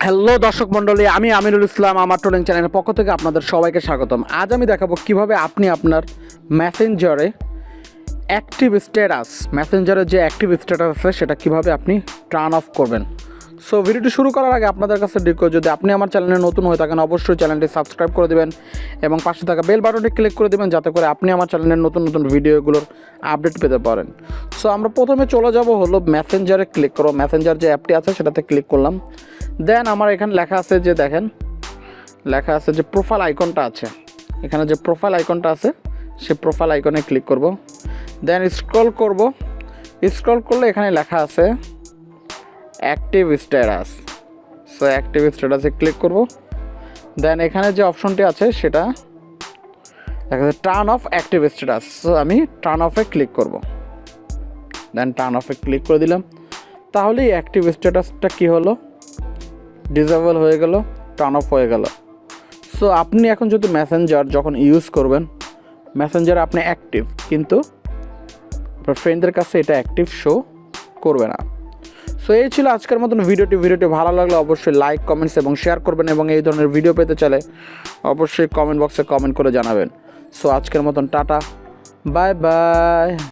Hello দর্শক মণ্ডলী, আমি আমিনুল ইসলাম। আমার ট্রোলিং চ্যানেলের পক্ষ থেকে আপনাদের সবাইকে স্বাগতম। আজ আমি দেখাবো কিভাবে আপনি আপনার মেসেঞ্জারে মেসেঞ্জারে যে অ্যাক্টিভ স্ট্যাটাস আছে সেটা কিভাবে আপনি টার্ন অফ করবেন। সো ভিডিওটি শুরু করার আগে আপনাদের কাছে রিকোয়েস্ট, যদি আপনি আমার চ্যানেলে নতুন হয়ে থাকেন অবশ্যই চ্যানেলটি সাবস্ক্রাইব করে দেবেন এবং পাশে থাকা বেল বাটনটি ক্লিক করে দেবেন, যাতে করে আপনি আমার চ্যানেলের নতুন নতুন ভিডিওগুলোর আপডেট পেতে পারেন। সো আমরা প্রথমে চলে যাব হলো মেসেঞ্জারে ক্লিক করো। মেসেঞ্জার যে অ্যাপটি আছে সেটাতে ক্লিক করলাম। দেন আমার এখানে লেখা আছে যে দেখেন, লেখা আছে যে প্রোফাইল আইকনটা আছে, এখানে যে প্রোফাইল আইকনটা আছে সেই প্রোফাইল আইকনে ক্লিক করব। দেন স্ক্রল করলে এখানে লেখা আছে অ্যাক্টিভ স্ট্যাটাস। সো অ্যাক্টিভ স্ট্যাটাসে ক্লিক করব। দেন এখানে যে অপশনটি আছে সেটা দেখা যাচ্ছে turn off active status. So আমি টার্ন অফে ক্লিক করব। দেন টার্ন অফে ক্লিক করে দিলাম। তাহলে এই অ্যাক্টিভ স্ট্যাটাসটা কী হলো, ডিসেবল হয়ে গেল, টার্ন অফ হয়ে গেল। সো আপনি এখন যদি মেসেঞ্জার যখন ইউজ করবেন, মেসেঞ্জারে আপনি অ্যাক্টিভ, কিন্তু আপনার ফ্রেন্ডদের কাছে এটা অ্যাক্টিভ শো করবে না। সো এই ছিল আজকের মতন ভিডিওটি ভালো লাগলে অবশ্যই লাইক, কমেন্টস এবং শেয়ার করবেন এবং এই ধরনের ভিডিও পেতে চাইলে অবশ্যই কমেন্ট বক্সে কমেন্ট করে জানাবেন। সো আজকের মতন টাটা, বাই বাই।